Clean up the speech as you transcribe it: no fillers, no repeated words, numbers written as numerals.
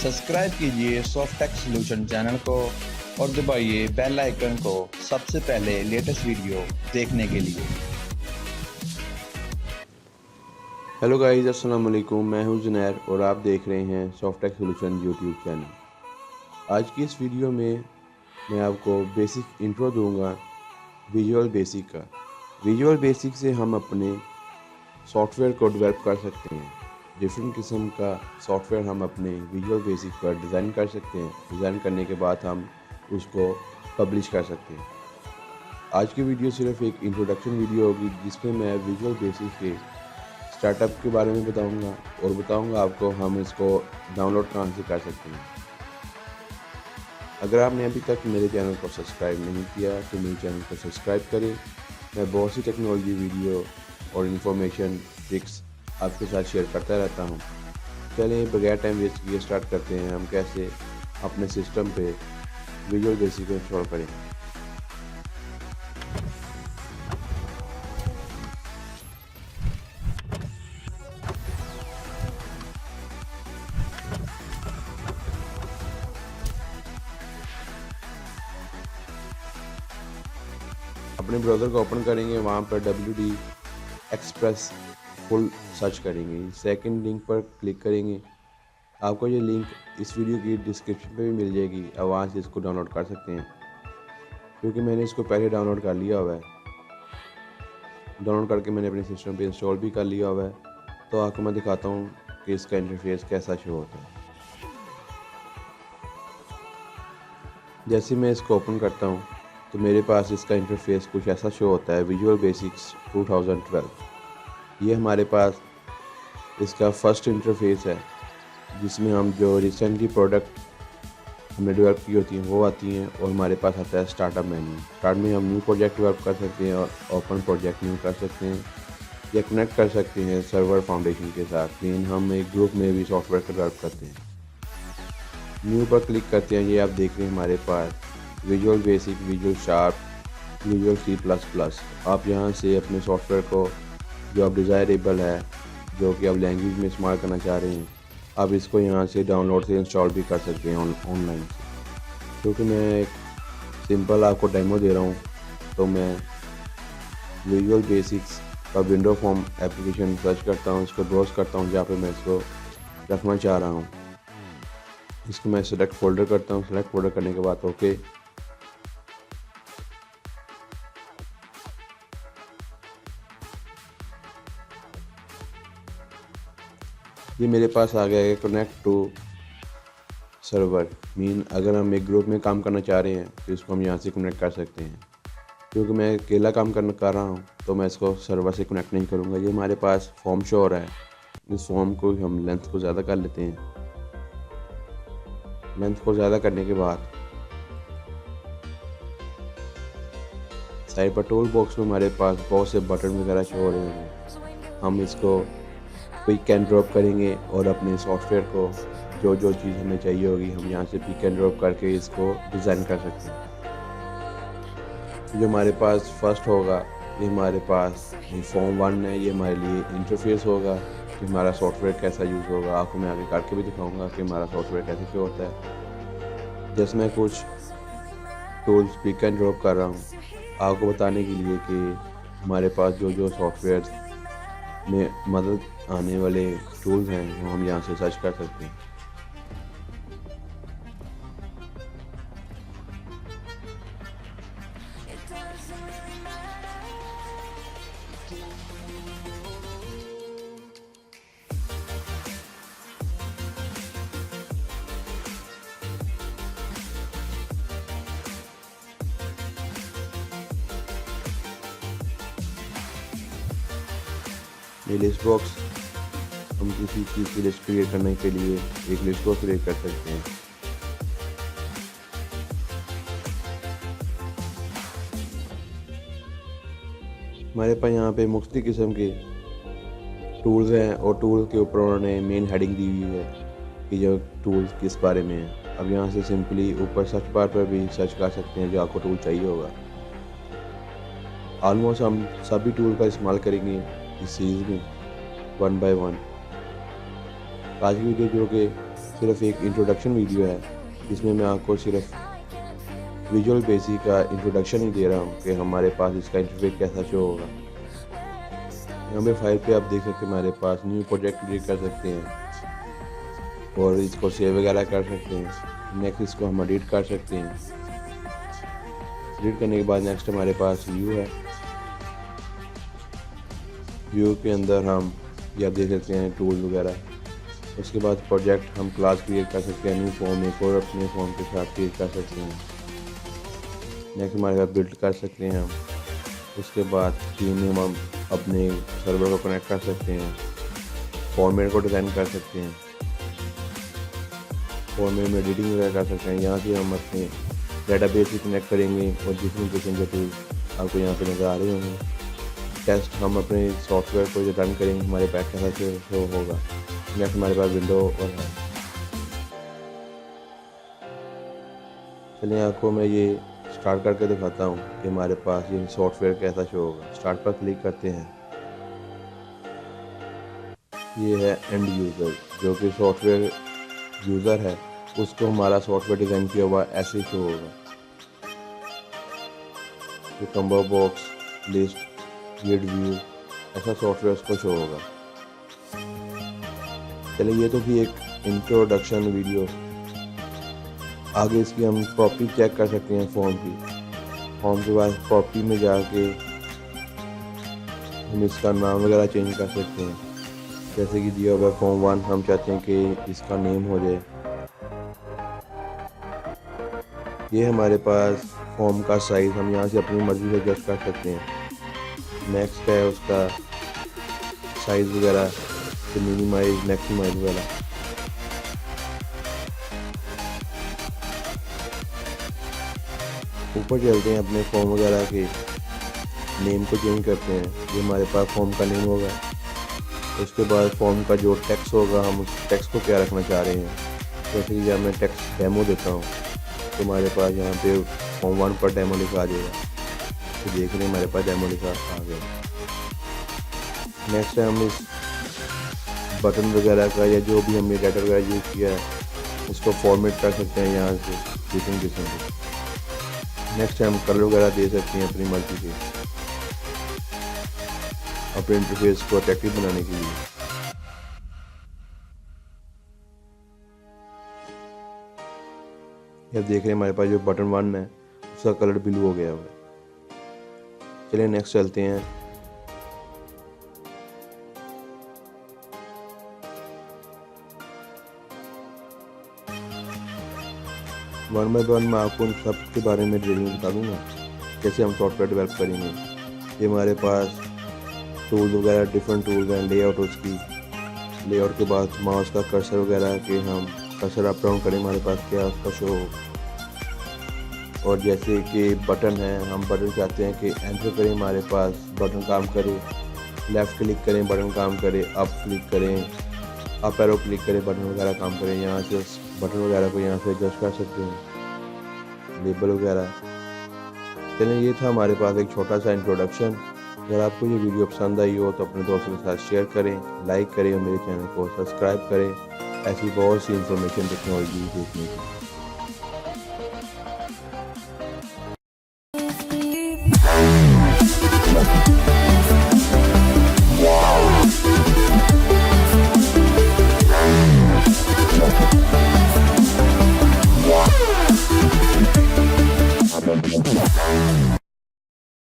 Subscribe कीजिए Softech solution channel को और दबाइए बेल आइकन को सबसे पहले लेटेस्ट वीडियो देखने के लिए। हेलो गाइस, अस्सलाम वालेकुम। मैं हूं जुनैर और आप देख रहे हैं सॉफ्टेक सॉल्यूशन यूट्यूब चैनल। आज की इस वीडियो में मैं आपको बेसिक इंट्रो दूंगा विजुअल बेसिक का। विजुअल बेसिक से हम अपने सॉफ्टवेयर को डेवलप कर सकते हैं। डिफरेंट किस्म का सॉफ्टवेयर हम अपने विजुअल बेसिक पर डिज़ाइन कर सकते हैं। डिज़ाइन करने के बाद हम उसको पब्लिश कर सकते हैं। आज की वीडियो सिर्फ एक इंट्रोडक्शन वीडियो होगी जिसमें मैं विजुअल बेसिक के स्टार्टअप के बारे में बताऊंगा और बताऊंगा आपको हम इसको डाउनलोड कहाँ से कर सकते हैं। अगर आपने अभी तक मेरे चैनल को सब्सक्राइब नहीं किया तो मेरे चैनल को सब्सक्राइब करें। मैं बहुत सी टेक्नोलॉजी वीडियो और इन्फॉर्मेशन ट्रिक्स आपके साथ शेयर करता रहता हूँ। चलिए बगैर टाइम वेस्ट किए स्टार्ट करते हैं हम कैसे अपने सिस्टम पे विजुअल बेसिक को इंस्टॉल करें। अपने ब्राउज़र को ओपन करेंगे, वहाँ पर WD एक्सप्रेस फुल सर्च करेंगे। सेकंड लिंक पर क्लिक करेंगे। आपको ये लिंक इस वीडियो की डिस्क्रिप्शन पे भी मिल जाएगी। आप वहाँ से इसको डाउनलोड कर सकते हैं क्योंकि मैंने इसको पहले डाउनलोड कर लिया हुआ है। डाउनलोड करके मैंने अपने सिस्टम पे इंस्टॉल भी कर लिया हुआ है। तो आपको मैं दिखाता हूँ कि इसका इंटरफेस कैसा शो होता है। जैसे मैं इसको ओपन करता हूँ तो मेरे पास इसका इंटरफेस कुछ ऐसा शो होता है। विजुअल बेसिक्स 2012 ये हमारे पास इसका फर्स्ट इंटरफेस है जिसमें हम जो रिसेंटली प्रोडक्ट हमने डेवलप की होती हैं वो आती हैं और हमारे पास आता है स्टार्टअप मेन्यू। स्टार्ट में हम न्यू प्रोजेक्ट डेवलप कर सकते हैं और ओपन प्रोजेक्ट न्यू कर सकते हैं या कनेक्ट कर सकते हैं सर्वर फाउंडेशन के साथ। लेकिन हम एक ग्रुप में भी सॉफ्टवेयर को डेवलप करते हैं। न्यू पर क्लिक करते हैं। ये आप देख रहे हैं हमारे पास visual basic, visual sharp, visual C++। आप यहाँ से अपने सॉफ्टवेयर को जो आप डिज़ायरेबल है, जो कि आप लैंग्वेज में इस्तेमाल करना चाह रहे हैं, आप इसको यहाँ से डाउनलोड से इंस्टॉल भी कर सकते हैं ऑनलाइन से। क्योंकि मैं एक सिंपल आपको डेमो दे रहा हूँ तो मैं विजुअल बेसिक्स का विंडो फॉर्म एप्लीकेशन सर्च करता हूँ, इसको ब्राउज करता हूँ जहाँ पे मैं इसको रखना चाह रहा हूँ। इसको मैं सेलेक्ट फोल्डर करता हूँ। सेलेक्ट फोल्डर करने के बाद ओके। ये मेरे पास आ गया है कनेक्ट टू सर्वर। मीन अगर हम एक ग्रुप में काम करना चाह रहे हैं तो इसको हम यहाँ से कनेक्ट कर सकते हैं। क्योंकि मैं अकेला काम कर रहा हूँ तो मैं इसको सर्वर से कनेक्ट नहीं करूँगा। ये हमारे पास फॉर्म शो हो रहा है। इस फॉर्म को हम लेंथ को ज़्यादा कर लेते हैं। लेंथ को ज़्यादा करने के बाद साइड पर टूल बॉक्स में हमारे पास बहुत से बटन वगैरह शो हो रहे हैं। हम इसको पिक एंड ड्रॉप करेंगे और अपने सॉफ्टवेयर को जो जो चीज़ हमें चाहिए होगी हम यहाँ से पिक एंड ड्रॉप करके इसको डिज़ाइन कर सकते हैं। जो हमारे पास फर्स्ट होगा ये हमारे पास ये फॉर्म 1 है। ये हमारे लिए इंटरफेस होगा कि हमारा सॉफ्टवेयर कैसा यूज़ होगा। आपको मैं आगे करके भी दिखाऊंगा कि हमारा सॉफ्टवेयर कैसे शो होता है। जैसे मैं कुछ टूल्स पिक एंड ड्रॉप कर रहा हूँ आपको बताने के लिए कि हमारे पास जो जो सॉफ्टवेयर में मदद आने वाले टूल्स हैं वो हम यहाँ से सर्च कर सकते हैं। ये लिस्ट बॉक्स हम किसी चीज़ की लिस्ट क्रिएट करने के लिए एक लिस्ट बॉक्स क्रिएट कर सकते हैं। हमारे पास यहाँ पे मुख्तलिफ किस्म के टूल्स हैं और टूल्स के ऊपर उन्होंने मेन हेडिंग दी हुई है कि जो टूल्स किस बारे में है। अब यहाँ से सिंपली ऊपर सर्च बार पर भी सर्च कर सकते हैं जो आपको टूल चाहिए होगा। ऑलमोस्ट हम सभी टूल का इस्तेमाल करेंगे इस सीरीज़ में 1 बाय 1। आज की वीडियो जो कि सिर्फ एक इंट्रोडक्शन वीडियो है जिसमें मैं आपको सिर्फ विजुअल बेसिक का इंट्रोडक्शन ही दे रहा हूँ कि हमारे पास इसका इंटरफेस कैसा शो होगा। यहाँ पे फाइल पे आप देख सकते हैं हमारे पास न्यू प्रोजेक्ट क्रिएट कर सकते हैं और इसको सेव वगैरह कर सकते हैं। नेक्स्ट इसको हम एडिट कर सकते हैं। एडिट करने के बाद नेक्स्ट हमारे पास व्यू है। व्यू के अंदर हम ये आप देख सकते हैं टूल वगैरह। उसके बाद प्रोजेक्ट हम क्लास क्रिएट कर सकते हैं, न्यू फॉर्म एक और अपने फॉर्म के साथ क्रिएट कर सकते हैं। नेक्स्ट हमारे पास बिल्ड कर सकते हैं हम। उसके बाद टीम में हम अपने सर्वर को कनेक्ट कर सकते हैं, फॉर्मेट को डिज़ाइन कर सकते हैं, फॉर्मेट में एडिटिंग वगैरह कर सकते हैं। यहाँ से हम अपने डेटाबेस से कनेक्ट करेंगे और डिफरेंट किस्म के टूल आपको यहाँ पे नज़र आ रहे होंगे। टेस्ट हम अपने सॉफ्टवेयर को जो रन करेंगे हमारे पास कैसा शो होगा। नेक्स्ट हमारे पास विंडो और है। चलिए आपको मैं ये स्टार्ट करके दिखाता हूँ कि हमारे पास ये सॉफ्टवेयर कैसा शो होगा। स्टार्ट पर क्लिक करते हैं। ये है एंड यूज़र, जो कि सॉफ्टवेयर यूज़र है उसको हमारा सॉफ्टवेयर डिज़ाइन किया हुआ ऐसे ही शो होगा। ये combo box, list, grid view, ऐसा सॉफ्टवेयर उसको शो होगा। चलिए ये तो भी एक इंट्रोडक्शन वीडियो। आगे इसकी हम प्रॉपर्टी चेक कर सकते हैं फॉर्म की। फॉर्म के बाद प्रॉपर्टी में जाके हम इसका नाम वगैरह चेंज कर सकते हैं। जैसे कि दिया हुआ फॉर्म 1 हम चाहते हैं कि इसका नेम हो जाए। ये हमारे पास फॉर्म का साइज़ हम यहाँ से अपनी मर्ज़ी से एडजस्ट कर सकते हैं। नेक्स्ट है उसका साइज़ वगैरह, मिनिमाइज, मैक्सिमाइज वगैरह। ऊपर चलते हैं अपने फॉर्म वगैरह के नेम को चेंज करते हैं। ये हमारे पास फॉर्म का नेम होगा। उसके बाद फॉर्म का जो टेक्स्ट होगा हम उस टेक्स्ट को क्या रखना चाह रहे हैं। जैसे कि जब मैं टेक्स्ट डेमो देता हूँ तो हमारे पास यहाँ पे फॉर्म 1 पर डेमो लिखा आ जाएगा। तो देख रहे हैं हमारे पास डेमो लिखा आ गया। नेक्स्ट है हम इस बटन वगैरह का या जो भी हमने डाटा वगैरह यूज़ किया है उसको फॉर्मेट कर सकते हैं यहाँ से डिफरेंट किस्म के। नेक्स्ट हम कलर वगैरह दे सकते हैं अपनी मर्जी से अपने इंटरफेस को अट्रैक्टिव बनाने के लिए। अब देख रहे हैं हमारे पास जो बटन 1 है उसका कलर ब्लू हो गया हुआ है। चलिए नेक्स्ट चलते हैं। वन बाय वन मैं आपको उन सब के बारे में डिटेल में बता दूंगा कैसे हम सॉफ्टवेयर डेवलप करेंगे। ये हमारे पास टूल वगैरह डिफरेंट टूल्स हैं। लेआउट, उसकी लेआउट के बाद माउस का कर्सर वगैरह के हम कर्सर अप डाउन करें हमारे पास क्या उसका शो हो। और जैसे कि बटन है, हम बटन चाहते हैं कि एंटर करें हमारे पास बटन काम करे, लेफ़्ट क्लिक करें बटन काम करे, अप क्लिक करें, अप एरो क्लिक करें बटन वगैरह काम करें। यहाँ से उस बटन वगैरह को यहाँ से एडजस्ट कर सकते हैं, लेबल वगैरह। चलिए ये था हमारे पास एक छोटा सा इंट्रोडक्शन। अगर आपको ये वीडियो पसंद आई हो तो अपने दोस्तों के साथ शेयर करें, लाइक करें और मेरे चैनल को सब्सक्राइब करें ऐसी बहुत सी इंफॉर्मेशन टेक्नोलॉजी देखने की।